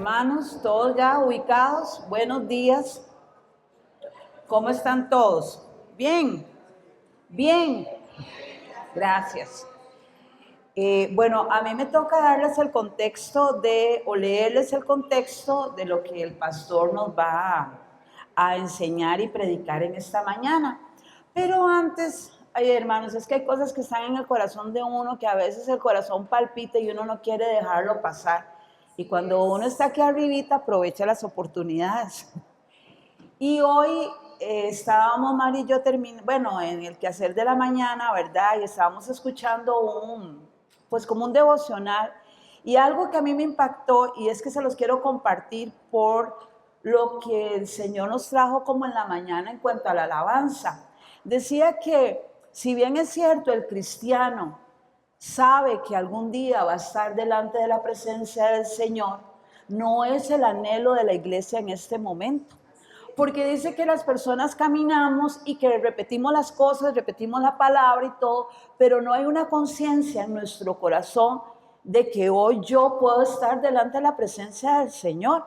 hermanos, todos ya ubicados. Buenos días. ¿Cómo están todos? Bien, bien. Gracias. Bueno, a mí me toca darles el contexto o leerles el contexto de lo que el pastor nos va a enseñar y predicar en esta mañana. Pero antes, hermanos, es que hay cosas que están en el corazón de uno que a veces el corazón palpita y uno no quiere dejarlo pasar. Y cuando uno está aquí arribita, aprovecha las oportunidades. Y hoy estábamos, Mari y yo, en el quehacer de la mañana, ¿verdad? Y estábamos escuchando pues como un devocional. Y algo que a mí me impactó, y es que se los quiero compartir por lo que el Señor nos trajo como en la mañana en cuanto a la alabanza. Decía que, si bien es cierto, el cristiano sabe que algún día va a estar delante de la presencia del Señor, no es el anhelo de la iglesia en este momento. Porque dice que las personas caminamos y que repetimos las cosas, repetimos la palabra y todo, pero no hay una conciencia en nuestro corazón de que hoy yo puedo estar delante de la presencia del Señor.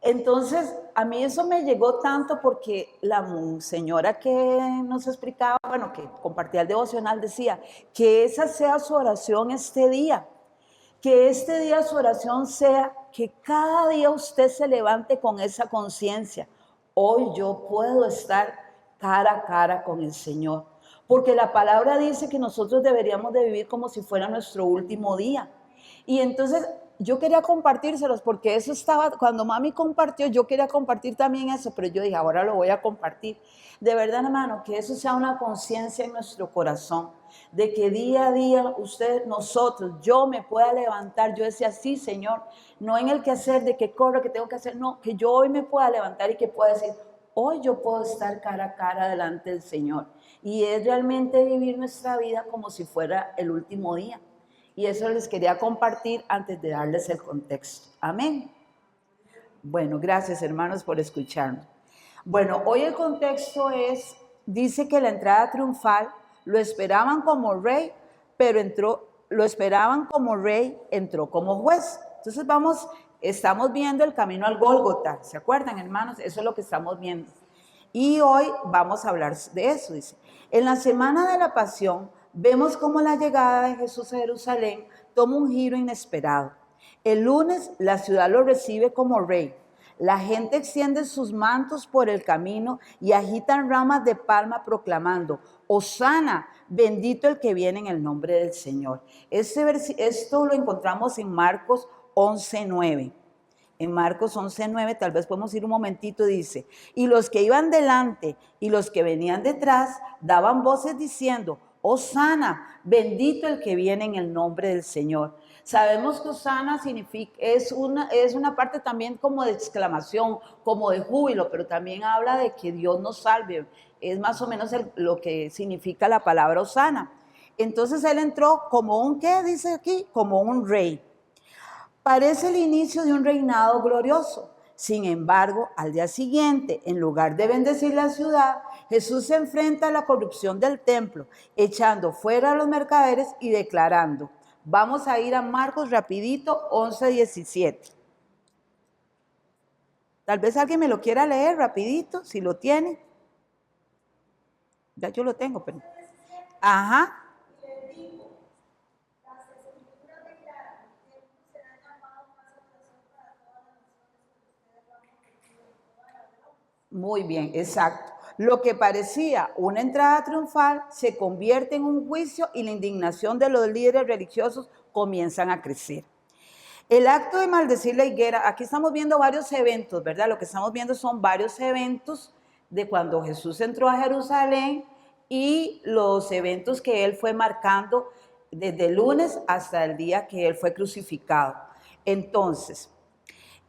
Entonces, a mí eso me llegó tanto porque la señora que nos explicaba, que compartía el devocional, decía que esa sea su oración este día. Que este día su oración sea que cada día usted se levante con esa conciencia. Hoy yo puedo estar cara a cara con el Señor. Porque la palabra dice que nosotros deberíamos de vivir como si fuera nuestro último día. Y entonces yo quería compartírselos porque eso estaba, cuando mami compartió, yo quería compartir también eso, pero yo dije, ahora lo voy a compartir. De verdad, hermano, que eso sea una conciencia en nuestro corazón, de que día a día yo me pueda levantar. Yo decía, sí, Señor, no en el quehacer de que corro, que tengo que hacer, no, que yo hoy me pueda levantar y que pueda decir, hoy yo puedo estar cara a cara delante del Señor. Y es realmente vivir nuestra vida como si fuera el último día. Y eso les quería compartir antes de darles el contexto. Amén. Bueno, gracias hermanos por escucharnos. Bueno, hoy el contexto dice que la entrada triunfal lo esperaban como rey, pero entró como juez. Entonces estamos viendo el camino al Gólgota. ¿Se acuerdan, hermanos? Eso es lo que estamos viendo. Y hoy vamos a hablar de eso, dice. En la semana de la pasión, vemos cómo la llegada de Jesús a Jerusalén toma un giro inesperado. El lunes, la ciudad lo recibe como rey. La gente extiende sus mantos por el camino y agitan ramas de palma proclamando, Hosana, bendito el que viene en el nombre del Señor. Esto lo encontramos en Marcos 11:9. En Marcos 11:9, tal vez podemos ir un momentito, dice, y los que iban delante y los que venían detrás daban voces diciendo, Hosana, bendito el que viene en el nombre del Señor. Sabemos que Hosana es una parte también como de exclamación, como de júbilo, pero también habla de que Dios nos salve. Es más o menos lo que significa la palabra Hosana. Entonces él entró como un, ¿qué dice aquí? Como un rey. Parece el inicio de un reinado glorioso. Sin embargo, al día siguiente, en lugar de bendecir la ciudad, Jesús se enfrenta a la corrupción del templo, echando fuera a los mercaderes y declarando. Vamos a ir a Marcos rapidito, 11:17. Tal vez alguien me lo quiera leer rapidito, si lo tiene. Ya yo lo tengo, pero... Ajá. Muy bien, exacto. Lo que parecía una entrada triunfal se convierte en un juicio y la indignación de los líderes religiosos comienzan a crecer. El acto de maldecir la higuera, aquí estamos viendo varios eventos, ¿verdad? Lo que estamos viendo son varios eventos de cuando Jesús entró a Jerusalén y los eventos que él fue marcando desde el lunes hasta el día que él fue crucificado. Entonces,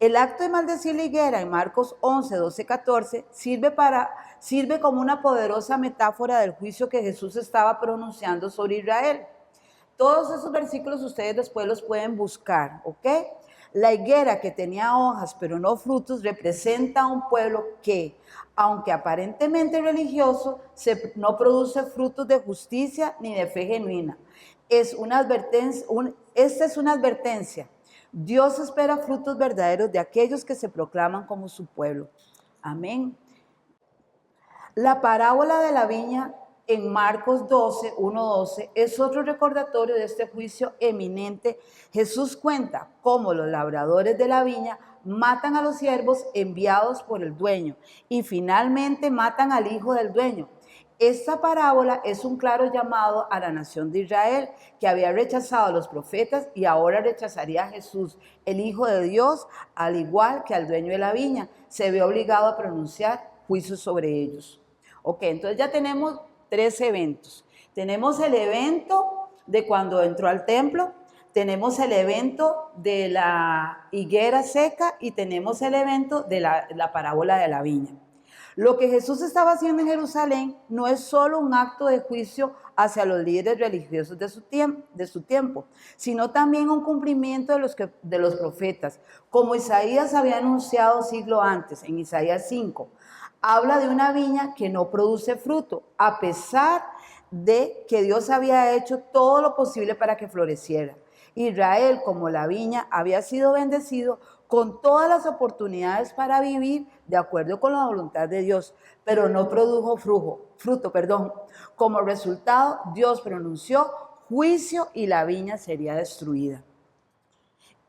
el acto de maldecir la higuera en Marcos 11, 12, 14 sirve como una poderosa metáfora del juicio que Jesús estaba pronunciando sobre Israel. Todos esos versículos ustedes después los pueden buscar, ¿ok? La higuera que tenía hojas pero no frutos representa a un pueblo que, aunque aparentemente religioso, no produce frutos de justicia ni de fe genuina. Esta es una advertencia. Dios espera frutos verdaderos de aquellos que se proclaman como su pueblo. Amén. La parábola de la viña en Marcos 12, 1-12 es otro recordatorio de este juicio eminente. Jesús cuenta cómo los labradores de la viña matan a los siervos enviados por el dueño y finalmente matan al hijo del dueño. Esta parábola es un claro llamado a la nación de Israel, que había rechazado a los profetas y ahora rechazaría a Jesús, el Hijo de Dios, al igual que al dueño de la viña. Se ve obligado a pronunciar juicios sobre ellos. Ok, entonces ya tenemos 3 eventos. Tenemos el evento de cuando entró al templo, tenemos el evento de la higuera seca y tenemos el evento de la parábola de la viña. Lo que Jesús estaba haciendo en Jerusalén no es solo un acto de juicio hacia los líderes religiosos de su tiempo, sino también un cumplimiento de los profetas, como Isaías había anunciado siglo antes, en Isaías 5. Habla de una viña que no produce fruto, a pesar de que Dios había hecho todo lo posible para que floreciera. Israel, como la viña, había sido bendecido con todas las oportunidades para vivir de acuerdo con la voluntad de Dios, pero no produjo fruto. Como resultado, Dios pronunció juicio y la viña sería destruida.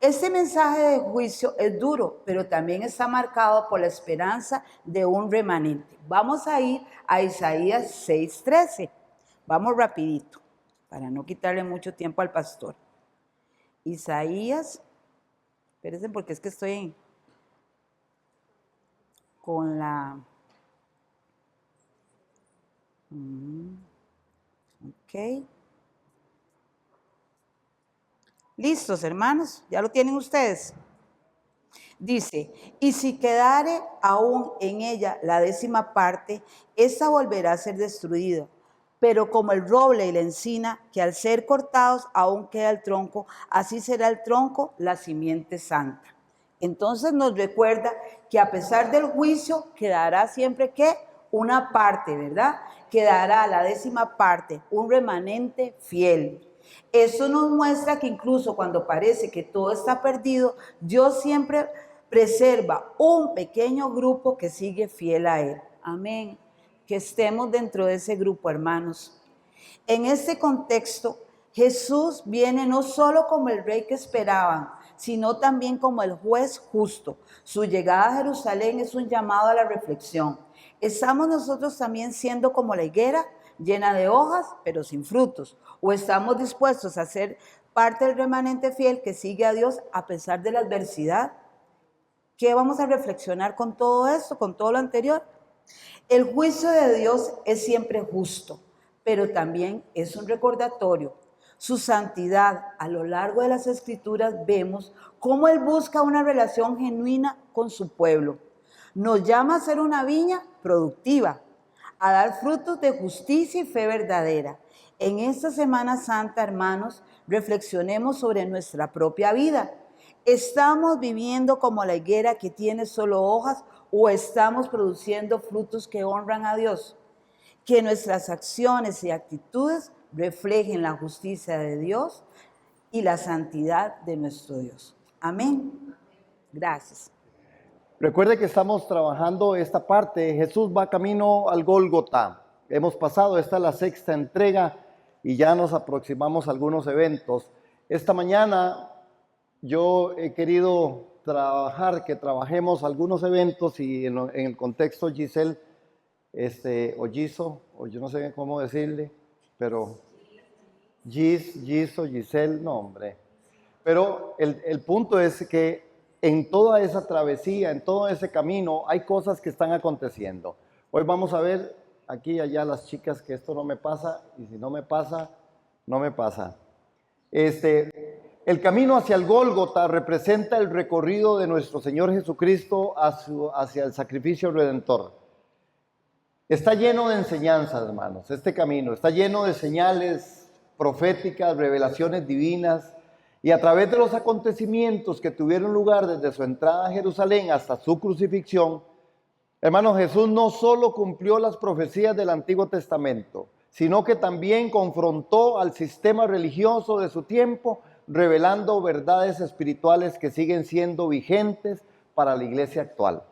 Este mensaje de juicio es duro, pero también está marcado por la esperanza de un remanente. Vamos a ir a Isaías 6:13. Vamos rapidito, para no quitarle mucho tiempo al pastor. Isaías, espérense porque es que estoy con la... Ok. ¿Listos, hermanos? ¿Ya lo tienen ustedes? Dice, y si quedare aún en ella la 10ª parte, esta volverá a ser destruida. Pero como el roble y la encina, que al ser cortados aún queda el tronco, así será el tronco, la simiente santa. Entonces nos recuerda que a pesar del juicio, quedará siempre ¿qué? Una parte, ¿verdad? Quedará la 10ª parte, un remanente fiel. Eso nos muestra que incluso cuando parece que todo está perdido, Dios siempre preserva un pequeño grupo que sigue fiel a Él. Amén. Que estemos dentro de ese grupo, hermanos. En este contexto, Jesús viene no solo como el rey que esperaban, sino también como el juez justo. Su llegada a Jerusalén es un llamado a la reflexión. ¿Estamos nosotros también siendo como la higuera, llena de hojas, pero sin frutos? ¿O estamos dispuestos a ser parte del remanente fiel que sigue a Dios a pesar de la adversidad? ¿Qué vamos a reflexionar con todo esto, con todo lo anterior? El juicio de Dios es siempre justo, pero también es un recordatorio. Su santidad, a lo largo de las Escrituras vemos cómo Él busca una relación genuina con su pueblo. Nos llama a ser una viña productiva, a dar frutos de justicia y fe verdadera. En esta Semana Santa, hermanos, reflexionemos sobre nuestra propia vida. ¿Estamos viviendo como la higuera que tiene solo hojas o estamos produciendo frutos que honran a Dios? Que nuestras acciones y actitudes reflejen la justicia de Dios y la santidad de nuestro Dios. Amén. Gracias. Recuerde que estamos trabajando esta parte. Jesús va camino al Gólgota. Hemos pasado, esta es la 6ª entrega y ya nos aproximamos a algunos eventos. Esta mañana yo he querido que trabajemos algunos eventos y en el contexto Giselle, o Giso, o yo no sé cómo decirle, pero Giso, Giselle, no hombre. Pero el punto es que en toda esa travesía, en todo ese camino, hay cosas que están aconteciendo. Hoy vamos a ver aquí y allá las chicas que esto no me pasa, y si no me pasa, no me pasa. El camino hacia el Gólgota representa el recorrido de nuestro Señor Jesucristo hacia el sacrificio redentor. Está lleno de enseñanzas, hermanos, este camino. Está lleno de señales proféticas, revelaciones divinas. Y a través de los acontecimientos que tuvieron lugar desde su entrada a Jerusalén hasta su crucifixión, hermanos, Jesús no solo cumplió las profecías del Antiguo Testamento, sino que también confrontó al sistema religioso de su tiempo revelando verdades espirituales que siguen siendo vigentes para la iglesia actual.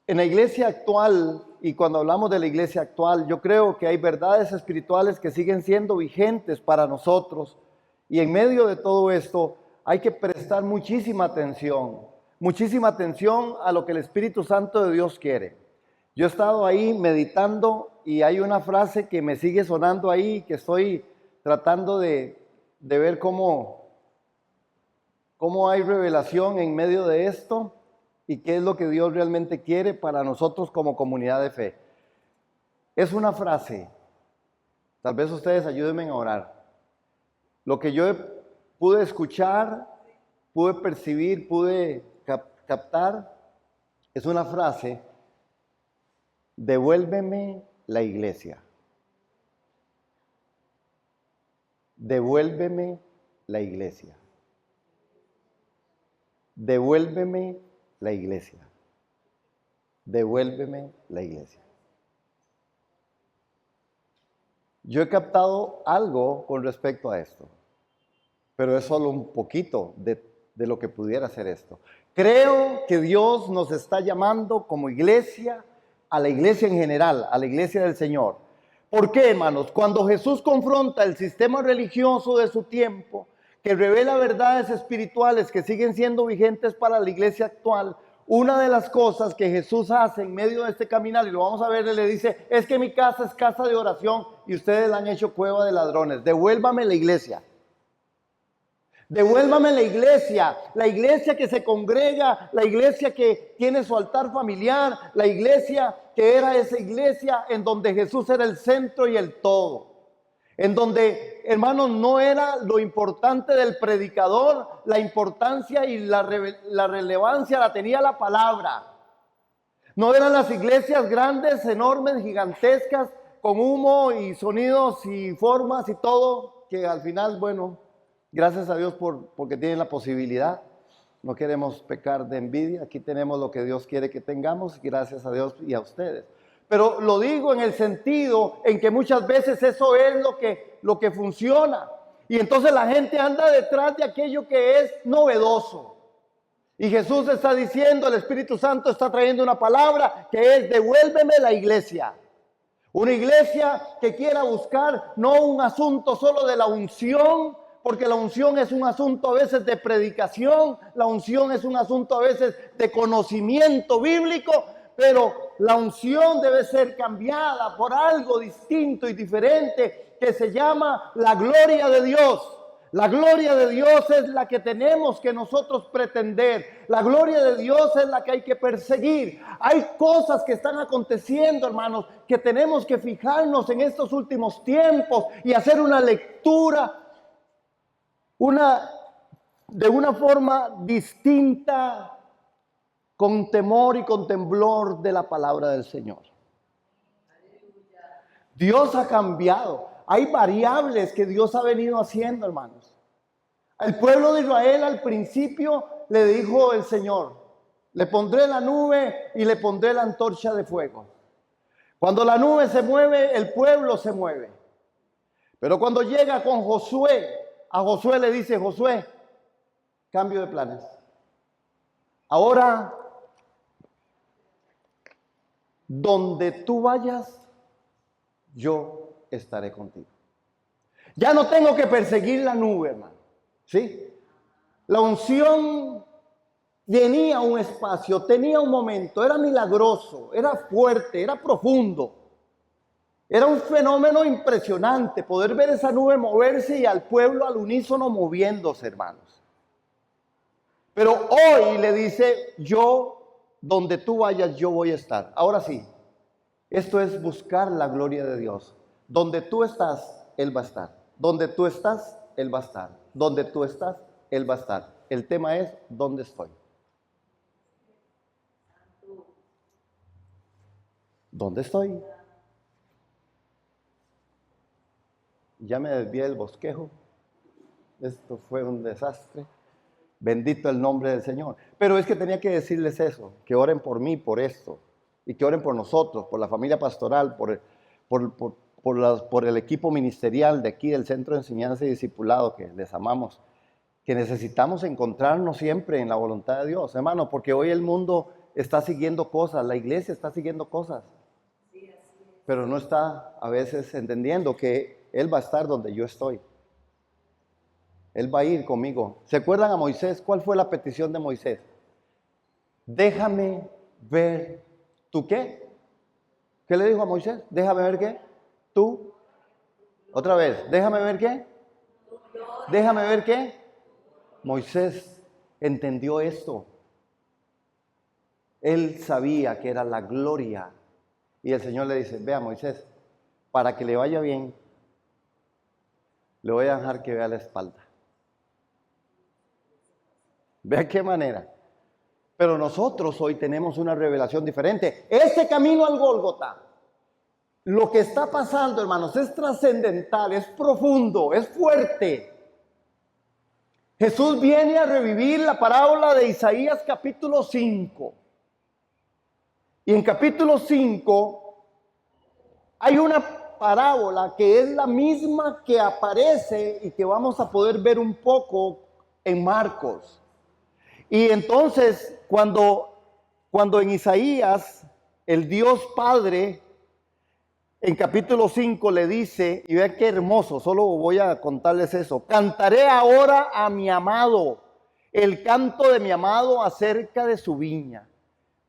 En la iglesia actual, y cuando hablamos de la iglesia actual, yo creo que hay verdades espirituales que siguen siendo vigentes para nosotros. Y en medio de todo esto hay que prestar muchísima atención a lo que el Espíritu Santo de Dios quiere. Yo he estado ahí meditando y hay una frase que me sigue sonando ahí, que estoy tratando de ver cómo hay revelación en medio de esto. ¿Y qué es lo que Dios realmente quiere para nosotros como comunidad de fe? Es una frase, tal vez ustedes ayúdenme a orar. Lo que yo pude escuchar, pude percibir, pude captar, es una frase: devuélveme la iglesia. Devuélveme la iglesia. Devuélveme la iglesia. Devuélveme la iglesia. Yo he captado algo con respecto a esto, pero es solo un poquito de lo que pudiera ser esto. Creo que Dios nos está llamando como iglesia, a la iglesia en general, a la iglesia del Señor. ¿Por qué, hermanos? Cuando Jesús confronta el sistema religioso de su tiempo, que revela verdades espirituales que siguen siendo vigentes para la iglesia actual, una de las cosas que Jesús hace en medio de este caminar, y lo vamos a ver, le dice: es que mi casa es casa de oración y ustedes la han hecho cueva de ladrones. Devuélvame la iglesia. Devuélvame la iglesia que se congrega, la iglesia que tiene su altar familiar, la iglesia que era esa iglesia en donde Jesús era el centro y el todo. En donde, hermanos, no era lo importante del predicador, la importancia y la relevancia la tenía la palabra. No eran las iglesias grandes, enormes, gigantescas, con humo y sonidos y formas y todo, que al final, bueno, gracias a Dios porque tienen la posibilidad. No queremos pecar de envidia, aquí tenemos lo que Dios quiere que tengamos, gracias a Dios y a ustedes. Pero lo digo en el sentido en que muchas veces eso es lo que funciona. Y entonces la gente anda detrás de aquello que es novedoso. Y Jesús está diciendo, el Espíritu Santo está trayendo una palabra que es: devuélveme la iglesia. Una iglesia que quiera buscar no un asunto solo de la unción, porque la unción es un asunto a veces de predicación, la unción es un asunto a veces de conocimiento bíblico, pero la unción debe ser cambiada por algo distinto y diferente que se llama la gloria de Dios. La gloria de Dios es la que tenemos que nosotros pretender. La gloria de Dios es la que hay que perseguir. Hay cosas que están aconteciendo, hermanos, que tenemos que fijarnos en estos últimos tiempos y hacer una lectura de una forma distinta, con temor y con temblor de la palabra del Señor. Dios ha cambiado. Hay variables que Dios ha venido haciendo, hermanos. Al pueblo de Israel al principio le dijo el Señor: le pondré la nube y le pondré la antorcha de fuego. Cuando la nube se mueve, el pueblo se mueve. Pero cuando llega con Josué, a Josué le dice: Josué, cambio de planes. Ahora, donde tú vayas, yo estaré contigo. Ya no tengo que perseguir la nube, hermano. ¿Sí? La unción tenía un espacio, tenía un momento, era milagroso, era fuerte, era profundo. Era un fenómeno impresionante poder ver esa nube moverse y al pueblo al unísono moviéndose, hermanos. Pero hoy le dice: yo, donde tú vayas, yo voy a estar. Ahora sí, esto es buscar la gloria de Dios. Donde tú estás, Él va a estar. Donde tú estás, Él va a estar. Donde tú estás, Él va a estar. El tema es: ¿dónde estoy? ¿Dónde estoy? Ya me desvié del bosquejo. Esto fue un desastre. Bendito el nombre del Señor. Pero es que tenía que decirles eso, que oren por mí, por esto, y que oren por nosotros, por la familia pastoral, por por el equipo ministerial de aquí del Centro de Enseñanza y Discipulado, que les amamos, que necesitamos encontrarnos siempre en la voluntad de Dios, hermano, porque hoy el mundo está siguiendo cosas, la iglesia está siguiendo cosas, pero no está a veces entendiendo que Él va a estar donde yo estoy. Él va a ir conmigo. ¿Se acuerdan a Moisés? ¿Cuál fue la petición de Moisés? Déjame ver tu qué. ¿Qué le dijo a Moisés? Déjame ver qué. Tú. Otra vez. Déjame ver qué. Déjame ver qué. Moisés entendió esto. Él sabía que era la gloria. Y el Señor le dice, vea Moisés, para que le vaya bien, le voy a dejar que vea la espalda. Vea qué manera. Pero nosotros hoy tenemos una revelación diferente. Este camino al Gólgota, lo que está pasando, hermanos, es trascendental, es profundo, es fuerte. Jesús viene a revivir la parábola de Isaías capítulo 5. Y en capítulo 5 hay una parábola que es la misma que aparece y que vamos a poder ver un poco en Marcos. Y entonces, cuando en Isaías, el Dios Padre, en capítulo 5 le dice, y vean qué hermoso, solo voy a contarles eso, cantaré ahora a mi amado, el canto de mi amado acerca de su viña.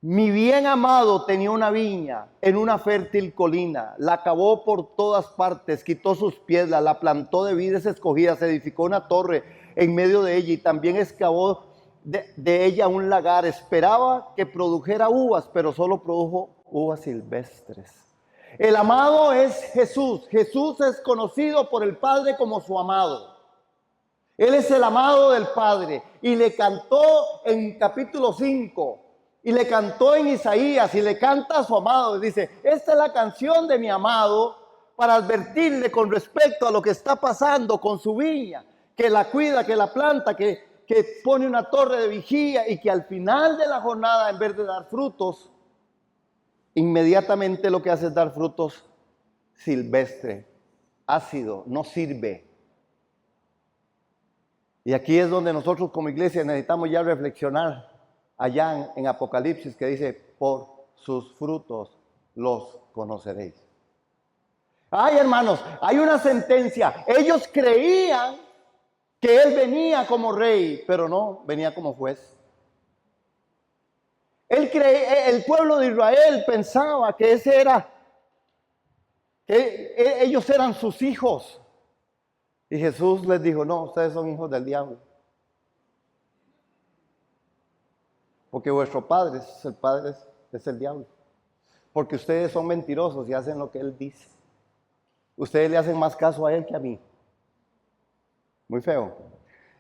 Mi bien amado tenía una viña en una fértil colina, la cavó por todas partes, quitó sus piedras, la plantó de vides escogidas, edificó una torre en medio de ella y también excavó de ella un lagar. Esperaba que produjera uvas, pero solo produjo uvas silvestres. El amado es Jesús. Jesús es conocido por el Padre como su amado. Él es el amado del Padre y le cantó en capítulo 5. Y le cantó en Isaías y le canta a su amado. Dice, esta es la canción de mi amado para advertirle con respecto a lo que está pasando con su viña, que la cuida, que la planta, que pone una torre de vigía y que al final de la jornada, en vez de dar frutos, inmediatamente lo que hace es dar frutos silvestre, ácido, no sirve. Y aquí es donde nosotros como iglesia necesitamos ya reflexionar. Allá en Apocalipsis que dice, por sus frutos los conoceréis. Ay, hermanos, hay una sentencia. Ellos creían que Él venía como rey, pero no, venía como juez. El pueblo de Israel pensaba que ellos eran sus hijos. Y Jesús les dijo, no, ustedes son hijos del diablo. Porque vuestro padre es el diablo. Porque ustedes son mentirosos y hacen lo que él dice. Ustedes le hacen más caso a él que a mí. Muy feo.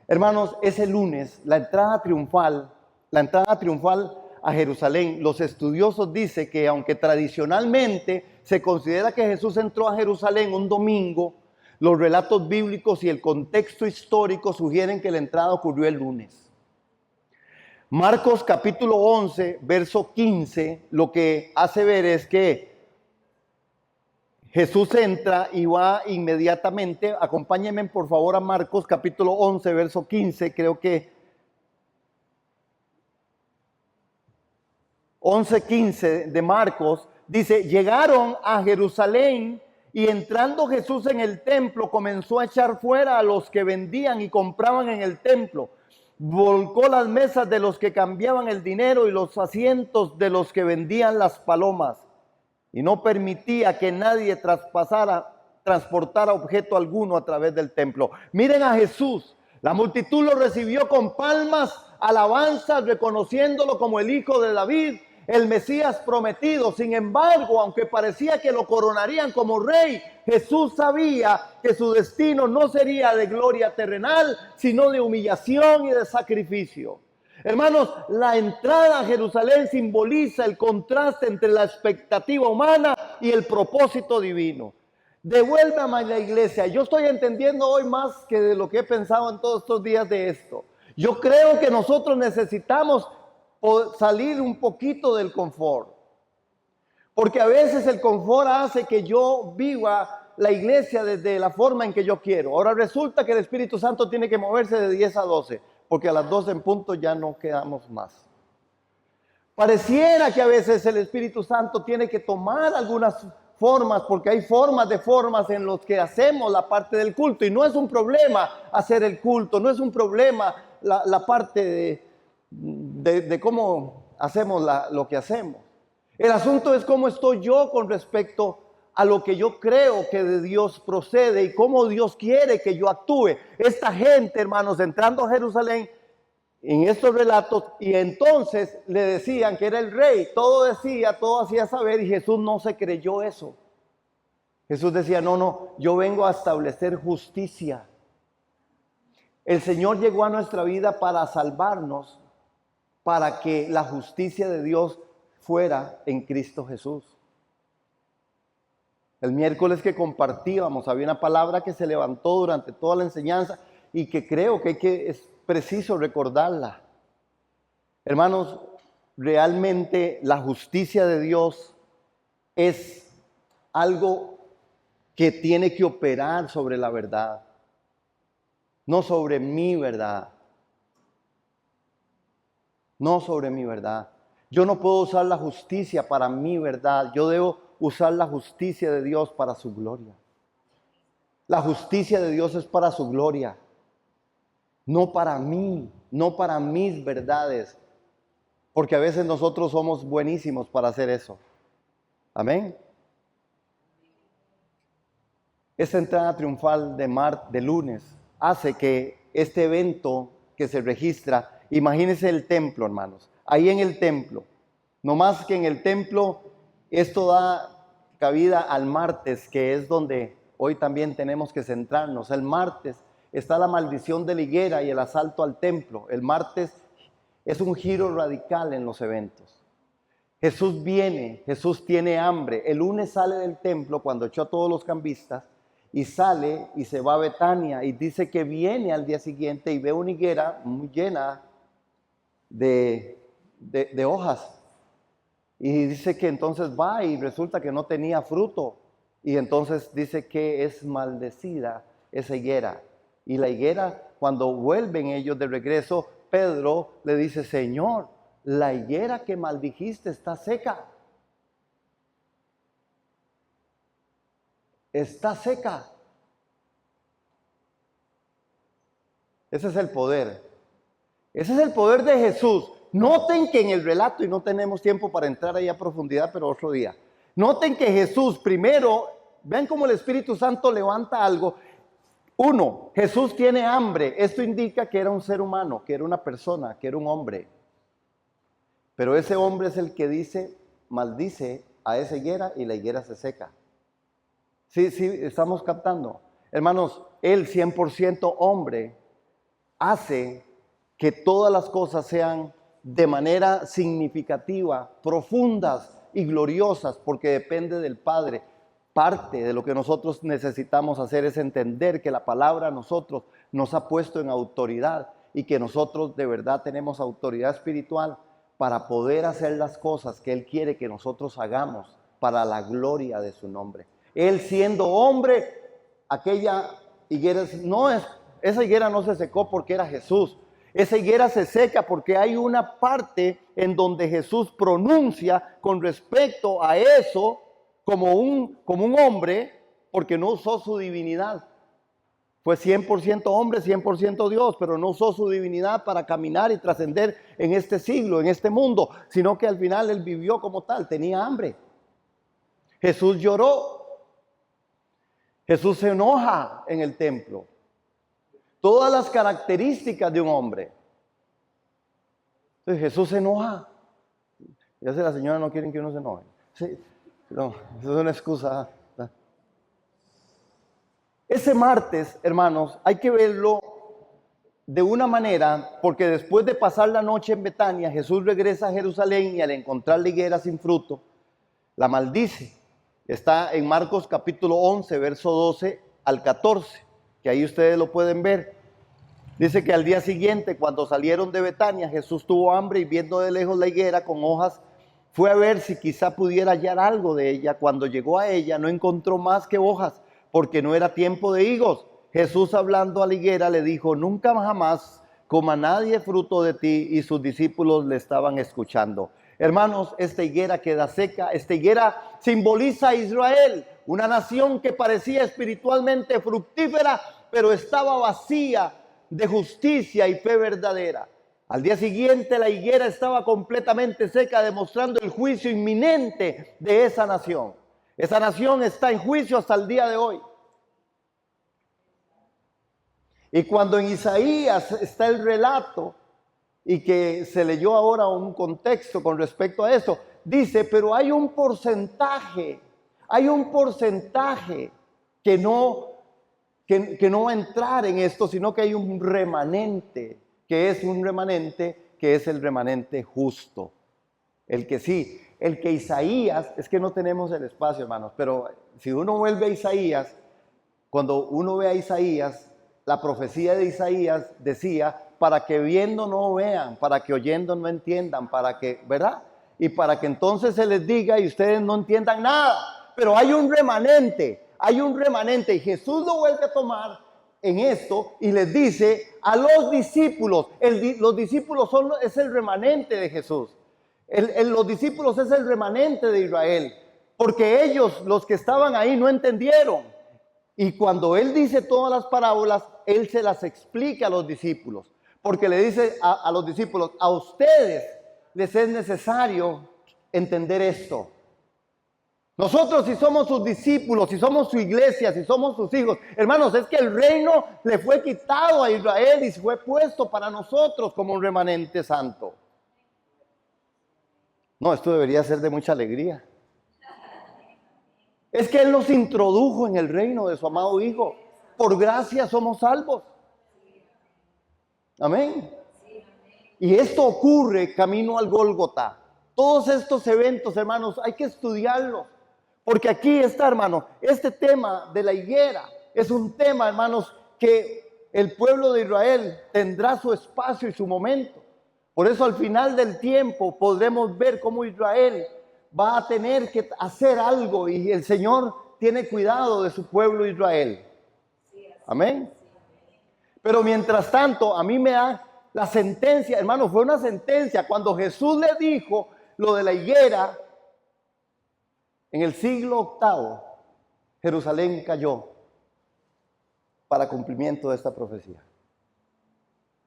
Hermanos, ese lunes, la entrada triunfal a Jerusalén, los estudiosos dicen que aunque tradicionalmente se considera que Jesús entró a Jerusalén un domingo, los relatos bíblicos y el contexto histórico sugieren que la entrada ocurrió el lunes. Marcos capítulo 11, verso 15, lo que hace ver es que Jesús entra y va inmediatamente. Acompáñenme por favor a Marcos capítulo 11, verso 15, creo que 11:15 de Marcos, dice, llegaron a Jerusalén y entrando Jesús en el templo comenzó a echar fuera a los que vendían y compraban en el templo. Volcó las mesas de los que cambiaban el dinero y los asientos de los que vendían las palomas. Y no permitía que nadie transportara objeto alguno a través del templo. Miren a Jesús. La multitud lo recibió con palmas, alabanzas, reconociéndolo como el Hijo de David, el Mesías prometido. Sin embargo, aunque parecía que lo coronarían como rey, Jesús sabía que su destino no sería de gloria terrenal, sino de humillación y de sacrificio. Hermanos, la entrada a Jerusalén simboliza el contraste entre la expectativa humana y el propósito divino. Devuélvame a la iglesia. Yo estoy entendiendo hoy más que de lo que he pensado en todos estos días de esto. Yo creo que nosotros necesitamos salir un poquito del confort. Porque a veces el confort hace que yo viva la iglesia desde la forma en que yo quiero. Ahora resulta que el Espíritu Santo tiene que moverse de 10 a 12, porque a las 12 en punto ya no quedamos más. Pareciera que a veces el Espíritu Santo tiene que tomar algunas formas, porque hay formas en los que hacemos la parte del culto, y no es un problema hacer el culto, no es un problema la parte de cómo hacemos lo que hacemos. El asunto es cómo estoy yo con respecto a lo que yo creo que de Dios procede y cómo Dios quiere que yo actúe. Esta gente, hermanos, entrando a Jerusalén en estos relatos, y entonces le decían que era el rey, todo hacía saber, y Jesús no se creyó eso. Jesús decía, no, yo vengo a establecer justicia. El Señor llegó a nuestra vida para salvarnos, para que la justicia de Dios fuera en Cristo Jesús. El miércoles que compartíamos, había una palabra que se levantó durante toda la enseñanza y que creo que es preciso recordarla. Hermanos, realmente la justicia de Dios es algo que tiene que operar sobre la verdad, no sobre mi verdad. No sobre mi verdad. Yo no puedo usar la justicia para mi verdad. Yo debo usar la justicia de Dios para su gloria. La justicia de Dios es para su gloria. No para mí, no para mis verdades. Porque a veces nosotros somos buenísimos para hacer eso. Amén. Esta entrada triunfal de lunes hace que este evento que se registra, imagínense el templo, hermanos, ahí en el templo, no más que en el templo, esto da cabida al martes, que es donde hoy también tenemos que centrarnos. El martes está la maldición de la higuera y el asalto al templo. El martes es un giro radical en los eventos. Jesús viene, Jesús tiene hambre. El lunes sale del templo cuando echó a todos los cambistas y sale y se va a Betania, y dice que viene al día siguiente y ve una higuera muy llena de hojas, y dice que entonces va y resulta que no tenía fruto, y entonces dice que es maldecida esa higuera. Y la higuera, cuando vuelven ellos de regreso, Pedro le dice, Señor, la higuera que maldijiste está seca. Está seca. Ese es el poder. Ese es el poder de Jesús. Noten que en el relato, y no tenemos tiempo para entrar ahí a profundidad, pero otro día. Noten que Jesús primero, vean cómo el Espíritu Santo levanta algo. Uno, Jesús tiene hambre. Esto indica que era un ser humano, que era una persona, que era un hombre. Pero ese hombre es el que maldice a esa higuera, y la higuera se seca. Sí, estamos captando. Hermanos, él 100% hombre hace que todas las cosas sean de manera significativa, profundas y gloriosas, porque depende del Padre. Parte de lo que nosotros necesitamos hacer es entender que la palabra a nosotros nos ha puesto en autoridad, y que nosotros de verdad tenemos autoridad espiritual para poder hacer las cosas que Él quiere que nosotros hagamos para la gloria de su nombre. Él siendo hombre, aquella higuera esa higuera no se secó porque era Jesús. Esa higuera se seca porque hay una parte en donde Jesús pronuncia con respecto a eso como un hombre, porque no usó su divinidad. Fue 100% hombre, 100% Dios, pero no usó su divinidad para caminar y trascender en este siglo, en este mundo, sino que al final Él vivió como tal, tenía hambre. Jesús lloró. Jesús se enoja en el templo. Todas las características de un hombre. Entonces Jesús se enoja. Ya sé, la señora no quiere que uno se enoje. Sí, no, eso es una excusa. Ese martes, hermanos, hay que verlo de una manera, porque después de pasar la noche en Betania, Jesús regresa a Jerusalén, y al encontrar la higuera sin fruto, la maldice. Está en Marcos capítulo 11, verso 12 al 14, que ahí ustedes lo pueden ver. Dice que al día siguiente, cuando salieron de Betania, Jesús tuvo hambre, y viendo de lejos la higuera con hojas, fue a ver si quizá pudiera hallar algo de ella. Cuando llegó a ella, no encontró más que hojas, porque no era tiempo de higos. Jesús, hablando a la higuera, le dijo: nunca jamás coma nadie fruto de ti. Y sus discípulos le estaban escuchando. Hermanos, esta higuera queda seca. Esta higuera simboliza a Israel, una nación que parecía espiritualmente fructífera, pero estaba vacía de justicia y fe verdadera. Al día siguiente la higuera estaba completamente seca, demostrando el juicio inminente de esa nación. Esa nación está en juicio hasta el día de hoy. Y cuando en Isaías está el relato, y que se leyó ahora un contexto con respecto a eso, dice: pero hay un porcentaje que no va a entrar en esto, sino que hay un remanente, que es el remanente justo. El que Isaías, es que no tenemos el espacio, hermanos, pero si uno vuelve a Isaías, cuando uno ve a Isaías, la profecía de Isaías decía: para que viendo no vean, para que oyendo no entiendan, ¿verdad? Y para que entonces se les diga y ustedes no entiendan nada. Pero hay un remanente, y Jesús lo vuelve a tomar en esto y les dice a los discípulos, los discípulos es el remanente de Jesús. Los discípulos es el remanente de Israel, porque ellos, los que estaban ahí, no entendieron. Y cuando Él dice todas las parábolas, Él se las explica a los discípulos, porque le dice a los discípulos: a ustedes les es necesario entender esto. Nosotros, si somos sus discípulos, si somos su iglesia, si somos sus hijos, hermanos, es que el reino le fue quitado a Israel y fue puesto para nosotros como un remanente santo. No, esto debería ser de mucha alegría. Es que Él nos introdujo en el reino de su amado Hijo. Por gracia somos salvos. Amén. Y esto ocurre camino al Gólgota. Todos estos eventos, hermanos, hay que estudiarlos. Porque aquí está, hermano, este tema de la higuera es un tema, hermanos, que el pueblo de Israel tendrá su espacio y su momento. Por eso al final del tiempo podremos ver cómo Israel va a tener que hacer algo, y el Señor tiene cuidado de su pueblo Israel. Amén. Pero mientras tanto, a mí me da la sentencia, hermano, fue una sentencia. Cuando Jesús le dijo lo de la higuera, en el siglo VIII, Jerusalén cayó para cumplimiento de esta profecía.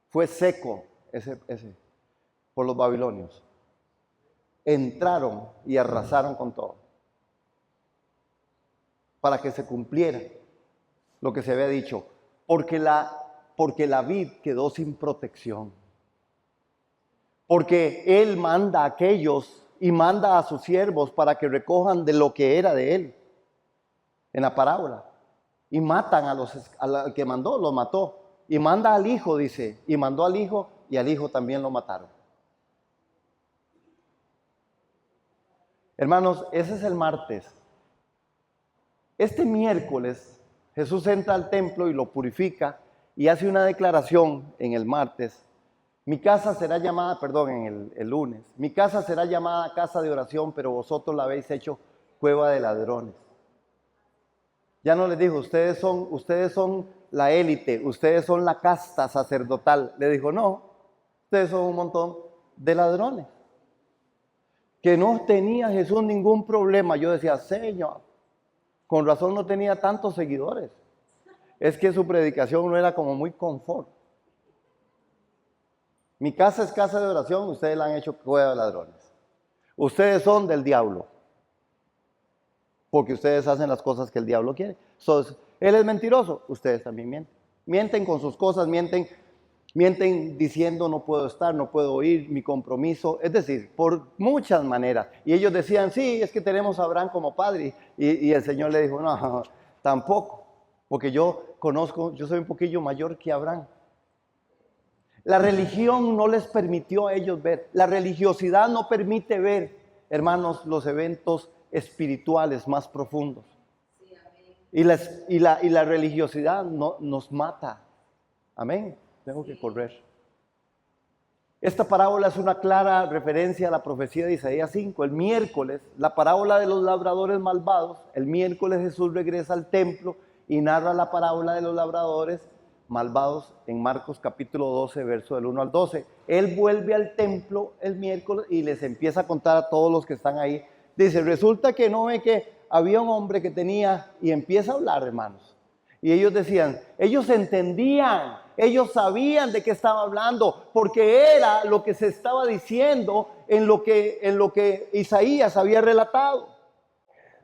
Fue seco ese por los babilonios. Entraron y arrasaron con todo, para que se cumpliera lo que se había dicho, porque la vid quedó sin protección, porque Él manda a aquellos y manda a sus siervos para que recojan de lo que era de Él, en la parábola, y matan al que mandó, lo mató, y manda al hijo, dice, y mandó al hijo, y al hijo también lo mataron. Hermanos, ese es el martes. Este miércoles Jesús entra al templo y lo purifica y hace una declaración en el martes. Mi casa será llamada, en el lunes, mi casa será llamada casa de oración, pero vosotros la habéis hecho cueva de ladrones. Ya no les dijo: ustedes son la élite, ustedes son la casta sacerdotal. Le dijo: no, ustedes son un montón de ladrones. Que no tenía Jesús ningún problema. Yo decía: Señor, con razón no tenía tantos seguidores. Es que su predicación no era como muy confort. Mi casa es casa de oración, ustedes la han hecho cueva de ladrones. Ustedes son del diablo, porque ustedes hacen las cosas que el diablo quiere. Entonces, Él es mentiroso, ustedes también mienten. Mienten con sus cosas, mienten diciendo: no puedo estar, no puedo oír, mi compromiso. Es decir, por muchas maneras. Y ellos decían: sí, es que tenemos a Abraham como padre. Y el Señor le dijo: no, tampoco, porque yo soy un poquillo mayor que Abraham. La religión no les permitió a ellos ver. La religiosidad no permite ver, hermanos, los eventos espirituales más profundos. Y la religiosidad nos mata. Amén. Tengo que correr. Esta parábola es una clara referencia a la profecía de Isaías 5. El miércoles, la parábola de los labradores malvados. El miércoles Jesús regresa al templo y narra la parábola de los labradores malvados en Marcos capítulo 12, verso del 1 al 12. Él vuelve al templo el miércoles y les empieza a contar a todos los que están ahí. Dice, resulta que no ve que había un hombre que tenía, y empieza a hablar, hermanos. Y ellos decían, ellos entendían, ellos sabían de qué estaba hablando, porque era lo que se estaba diciendo en lo que Isaías había relatado.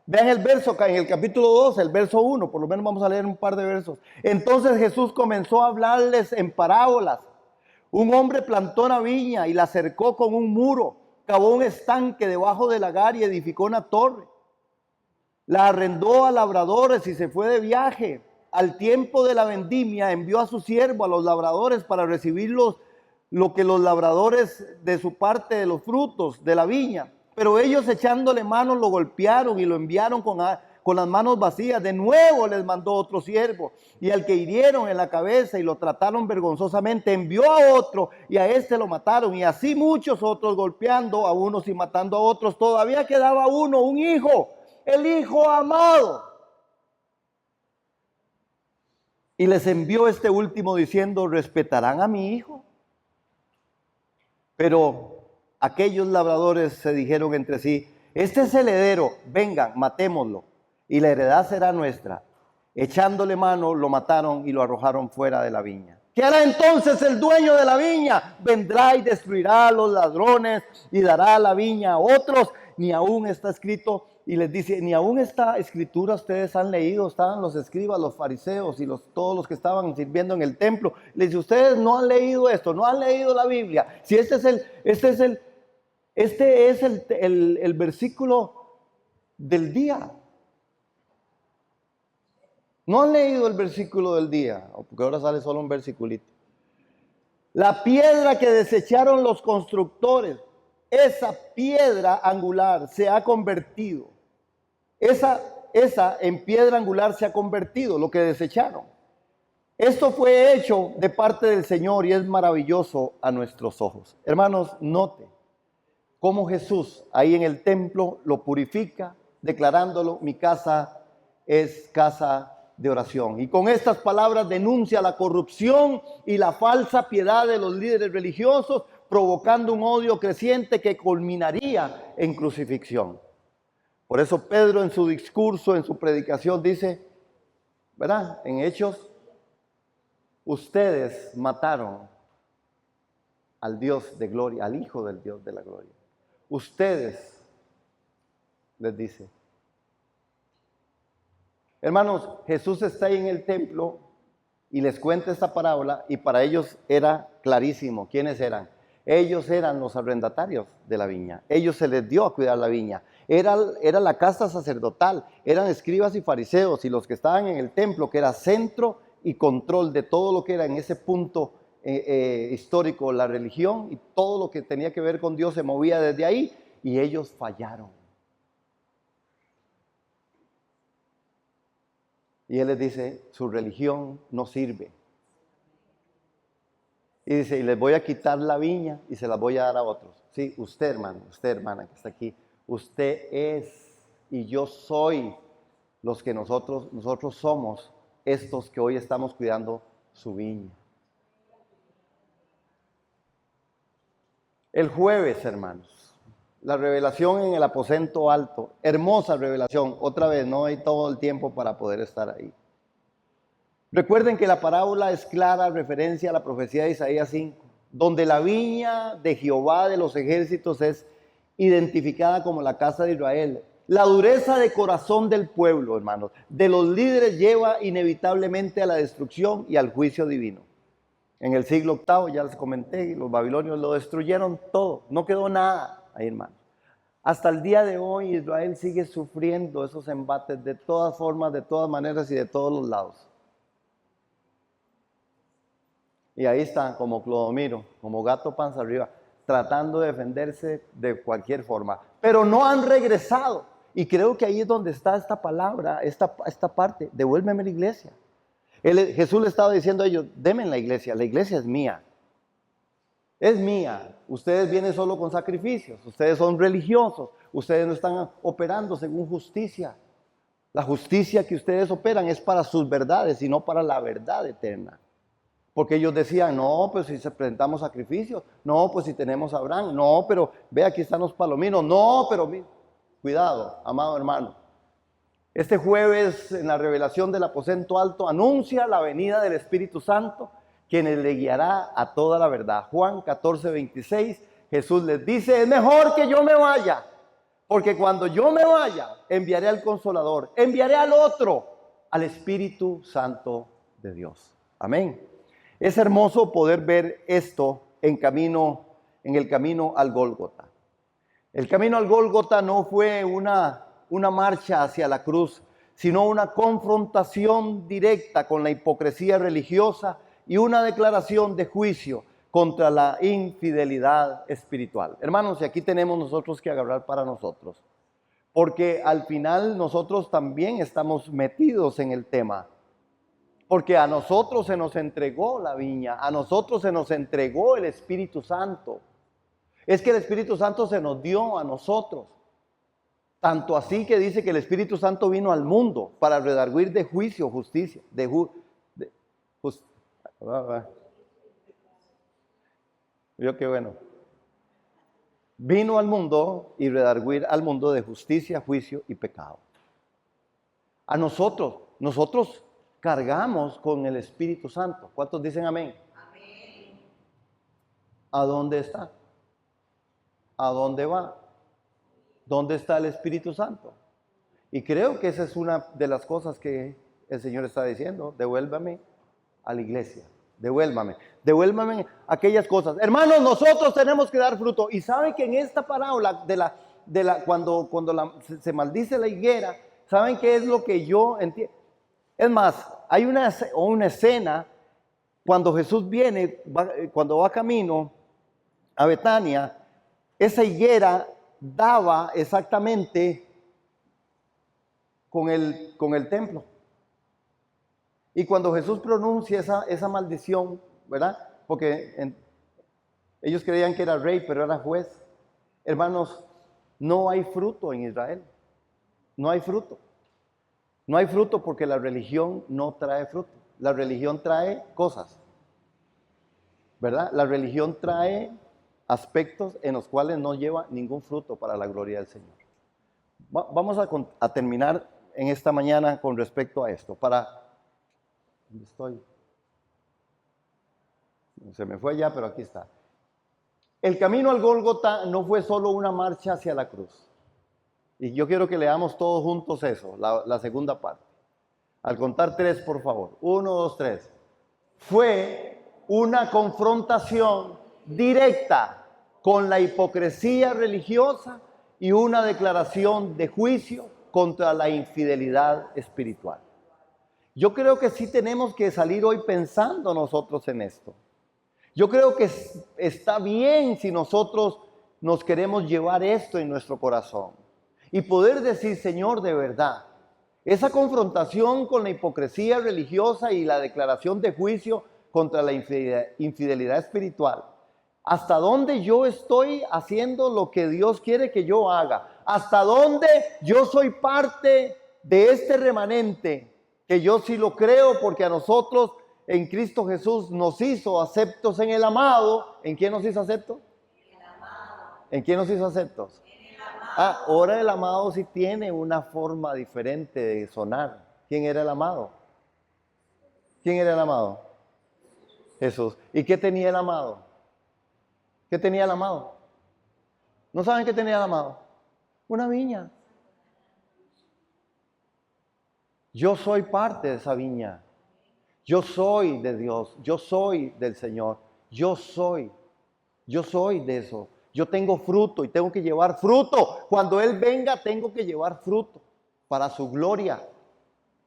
Vean el verso acá en el capítulo 2, el verso 1, por lo menos vamos a leer un par de versos. Entonces Jesús comenzó a hablarles en parábolas. Un hombre plantó una viña y la cercó con un muro, cavó un estanque debajo del lagar y edificó una torre. La arrendó a labradores y se fue de viaje. Al tiempo de la vendimia envió a su siervo a los labradores para recibir lo que los labradores de su parte de los frutos de la viña. Pero ellos echándole manos lo golpearon y lo enviaron con las manos vacías. De nuevo les mandó otro siervo, y al que hirieron en la cabeza y lo trataron vergonzosamente, envió a otro y a este lo mataron. Y así muchos otros, golpeando a unos y matando a otros. Todavía quedaba uno, un hijo, el hijo amado. Y les envió este último diciendo, ¿respetarán a mi hijo? Pero aquellos labradores se dijeron entre sí, este es el heredero, vengan, matémoslo, y la heredad será nuestra. Echándole mano, lo mataron y lo arrojaron fuera de la viña. ¿Qué hará entonces el dueño de la viña? Vendrá y destruirá a los ladrones y dará la viña a otros. Ni aún está escrito, y les dice, ni aún esta escritura ustedes han leído. Estaban los escribas, los fariseos y todos los que estaban sirviendo en el templo. Les dice, ustedes no han leído esto, no han leído la Biblia. Si este es el versículo del día. No han leído el versículo del día, porque ahora sale solo un versiculito. La piedra que desecharon los constructores, esa piedra angular se ha convertido. Esa en piedra angular se ha convertido, lo que desecharon. Esto fue hecho de parte del Señor y es maravilloso a nuestros ojos. Hermanos, note cómo Jesús ahí en el templo lo purifica, declarándolo, mi casa es casa de oración. Y con estas palabras denuncia la corrupción y la falsa piedad de los líderes religiosos, provocando un odio creciente que culminaría en crucifixión. Por eso Pedro en su discurso, en su predicación dice, ¿verdad? En Hechos, ustedes mataron al Dios de gloria, al Hijo del Dios de la gloria. Ustedes, les dice. Hermanos, Jesús está ahí en el templo y les cuenta esta parábola, y para ellos era clarísimo. ¿Quiénes eran? Ellos eran los arrendatarios de la viña. Ellos se les dio a cuidar la viña. Era la casta sacerdotal, eran escribas y fariseos, y los que estaban en el templo, que era centro y control de todo lo que era en ese punto histórico, la religión, y todo lo que tenía que ver con Dios se movía desde ahí, y ellos fallaron. Y Él les dice, su religión no sirve. Y dice, y les voy a quitar la viña y se las voy a dar a otros. Sí, usted hermano, usted hermana que está aquí, usted es y yo soy los que nosotros somos estos que hoy estamos cuidando su viña. El jueves, hermanos, la revelación en el aposento alto, hermosa revelación, otra vez, no hay todo el tiempo para poder estar ahí. Recuerden que la parábola es clara referencia a la profecía de Isaías 5, donde la viña de Jehová de los ejércitos es identificada como la casa de Israel. La dureza de corazón del pueblo, hermanos, de los líderes lleva inevitablemente a la destrucción y al juicio divino. En el siglo VIII, ya les comenté, los babilonios lo destruyeron todo, no quedó nada ahí, hermanos. Hasta el día de hoy Israel sigue sufriendo esos embates de todas formas, de todas maneras y de todos los lados. Y ahí están como Clodomiro, como gato panza arriba, tratando de defenderse de cualquier forma. Pero no han regresado. Y creo que ahí es donde está esta palabra, esta parte, devuélveme la iglesia. Jesús le estaba diciendo a ellos, denme la iglesia es mía. Es mía. Ustedes vienen solo con sacrificios, ustedes son religiosos, ustedes no están operando según justicia. La justicia que ustedes operan es para sus verdades y no para la verdad eterna. Porque ellos decían, no, pues si presentamos sacrificios, no, pues si tenemos a Abraham, no, pero ve aquí están los palominos, no, pero cuidado, amado hermano. Este jueves en la revelación del aposento alto anuncia la venida del Espíritu Santo, quien le guiará a toda la verdad. Juan 14:26, Jesús les dice, es mejor que yo me vaya, porque cuando yo me vaya, enviaré al Consolador, enviaré al otro, al Espíritu Santo de Dios. Amén. Es hermoso poder ver esto en el camino al Gólgota. El camino al Gólgota no fue una marcha hacia la cruz, sino una confrontación directa con la hipocresía religiosa y una declaración de juicio contra la infidelidad espiritual. Hermanos, y aquí tenemos nosotros que agarrar para nosotros, porque al final nosotros también estamos metidos en el tema. Porque a nosotros se nos entregó la viña, a nosotros se nos entregó el Espíritu Santo. Es que el Espíritu Santo se nos dio a nosotros. Tanto así que dice que el Espíritu Santo vino al mundo para redarguir de juicio, justicia. Yo qué bueno. Vino al mundo y redarguir al mundo de justicia, juicio y pecado. A nosotros cargamos con el Espíritu Santo. ¿Cuántos dicen amén? Amén. ¿A dónde está? ¿A dónde va? ¿Dónde está el Espíritu Santo? Y creo que esa es una de las cosas que el Señor está diciendo. Devuélvame a la iglesia. Devuélvame aquellas cosas. Hermanos, nosotros tenemos que dar fruto. Y saben que en esta parábola cuando se maldice la higuera, ¿saben qué es lo que yo entiendo? Es más, hay una escena cuando Jesús viene, cuando va camino a Betania, esa higuera daba exactamente con el templo. Y cuando Jesús pronuncia esa maldición, ¿verdad? Porque ellos creían que era rey, pero era juez. Hermanos, no hay fruto en Israel. No hay fruto. No hay fruto porque la religión no trae fruto. La religión trae cosas, ¿verdad? La religión trae aspectos en los cuales no lleva ningún fruto para la gloria del Señor. Vamos a terminar en esta mañana con respecto a esto. ¿Dónde estoy? Se me fue ya, pero aquí está. El camino al Gólgota no fue solo una marcha hacia la cruz. Y yo quiero que leamos todos juntos eso, la segunda parte. Al contar 3, por favor. 1, 2, 3. Fue una confrontación directa con la hipocresía religiosa y una declaración de juicio contra la infidelidad espiritual. Yo creo que sí tenemos que salir hoy pensando nosotros en esto. Yo creo que está bien si nosotros nos queremos llevar esto en nuestro corazón. Y poder decir, Señor, de verdad, esa confrontación con la hipocresía religiosa y la declaración de juicio contra la infidelidad espiritual, ¿hasta dónde yo estoy haciendo lo que Dios quiere que yo haga? ¿Hasta dónde yo soy parte de este remanente? Que yo sí lo creo porque a nosotros en Cristo Jesús nos hizo aceptos en el amado. ¿En quién nos hizo aceptos? En el amado. ¿En quién nos hizo aceptos? Ahora el amado sí tiene una forma diferente de sonar. ¿Quién era el amado? ¿Quién era el amado? Jesús. ¿Y qué tenía el amado? ¿Qué tenía el amado? ¿No saben qué tenía el amado? Una viña. Yo soy parte de esa viña. Yo soy de Dios. Yo soy del Señor. Yo soy de eso. Yo tengo fruto y tengo que llevar fruto. Cuando Él venga, tengo que llevar fruto para su gloria.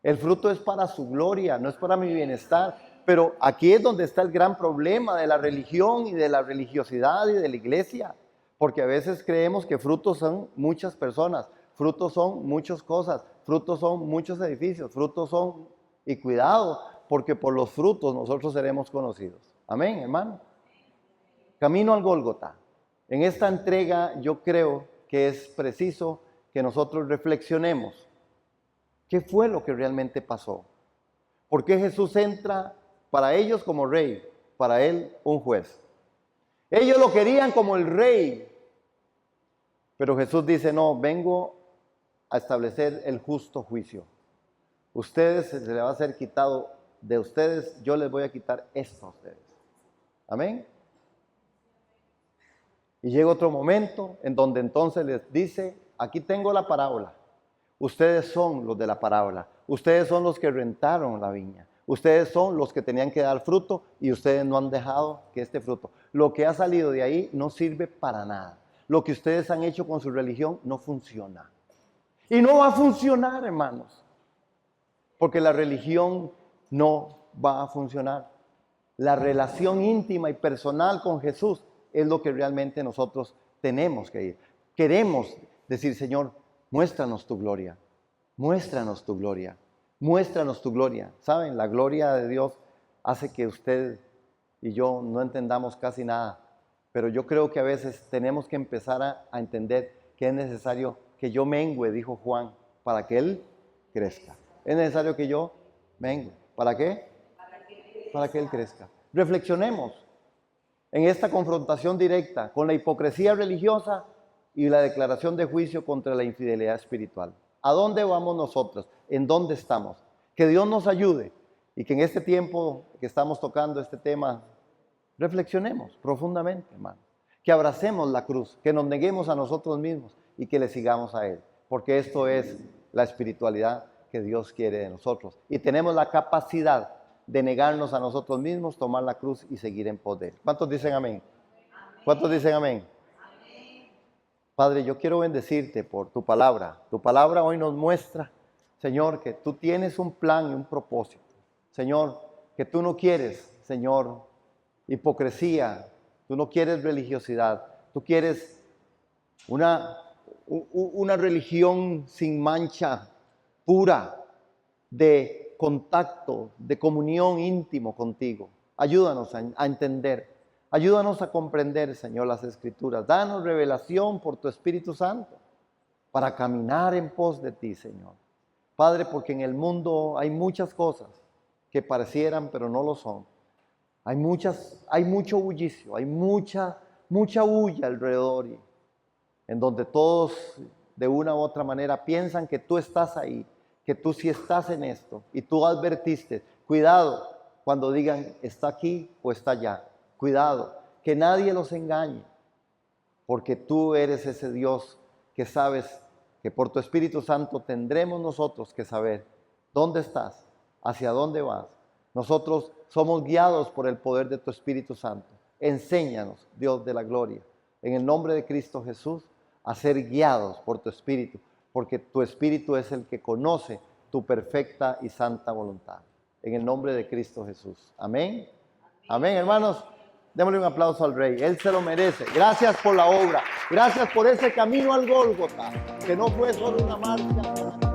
El fruto es para su gloria, no es para mi bienestar. Pero aquí es donde está el gran problema de la religión y de la religiosidad y de la iglesia. Porque a veces creemos que frutos son muchas personas, frutos son muchas cosas, frutos son muchos edificios, frutos son... Y cuidado, porque por los frutos nosotros seremos conocidos. Amén, hermano. Camino al Gólgota. En esta entrega yo creo que es preciso que nosotros reflexionemos ¿Qué fue lo que realmente pasó? ¿Por qué Jesús entra para ellos como rey, para él un juez? Ellos lo querían como el rey, pero Jesús dice, no, vengo a establecer el justo juicio. Ustedes se les va a ser quitado de ustedes, yo les voy a quitar esto a ustedes. Amén. Y llega otro momento en donde entonces les dice, aquí tengo la parábola. Ustedes son los de la parábola. Ustedes son los que rentaron la viña. Ustedes son los que tenían que dar fruto y ustedes no han dejado que este fruto. Lo que ha salido de ahí no sirve para nada. Lo que ustedes han hecho con su religión no funciona. Y no va a funcionar, hermanos. Porque la religión no va a funcionar. La relación íntima y personal con Jesús es lo que realmente nosotros tenemos que ir. Queremos decir, Señor, muéstranos tu gloria. Muéstranos tu gloria. Muéstranos tu gloria. ¿Saben? La gloria de Dios hace que usted y yo no entendamos casi nada. Pero yo creo que a veces tenemos que empezar a entender que es necesario que yo mengüe, dijo Juan, para que Él crezca. Es necesario que yo mengue. ¿Para qué? Para que Él crezca. Reflexionemos en esta confrontación directa con la hipocresía religiosa y la declaración de juicio contra la infidelidad espiritual. ¿A dónde vamos nosotros? ¿En dónde estamos? Que Dios nos ayude y que en este tiempo que estamos tocando este tema, reflexionemos profundamente, hermano. Que abracemos la cruz, que nos neguemos a nosotros mismos y que le sigamos a Él. Porque esto es la espiritualidad que Dios quiere de nosotros. Y tenemos la capacidad de negarnos a nosotros mismos, tomar la cruz y seguir en poder. ¿Cuántos dicen amén? ¿Cuántos dicen amén? Padre, yo quiero bendecirte por tu palabra. Tu palabra hoy nos muestra, Señor, que tú tienes un plan y un propósito. Señor, que tú no quieres, Señor, hipocresía. Tú no quieres religiosidad. Tú quieres una religión sin mancha, pura, de contacto, de comunión íntimo contigo. Ayúdanos a entender. Ayúdanos a comprender, Señor, las Escrituras. Danos revelación por tu Espíritu Santo para caminar en pos de ti, Señor. Padre, porque en el mundo hay muchas cosas que parecieran, pero no lo son. Hay mucho bullicio, hay mucha bulla alrededor, en donde todos de una u otra manera piensan que tú estás ahí, que tú sí estás en esto, y tú advertiste, cuidado cuando digan está aquí o está allá. Cuidado, que nadie los engañe, porque tú eres ese Dios que sabes que por tu Espíritu Santo tendremos nosotros que saber dónde estás, hacia dónde vas. Nosotros somos guiados por el poder de tu Espíritu Santo. Enséñanos, Dios de la gloria, en el nombre de Cristo Jesús, a ser guiados por tu Espíritu, porque tu Espíritu es el que conoce tu perfecta y santa voluntad. En el nombre de Cristo Jesús. Amén. Amén, hermanos. Démosle un aplauso al Rey. Él se lo merece. Gracias por la obra. Gracias por ese camino al Gólgota, que no fue solo una marcha.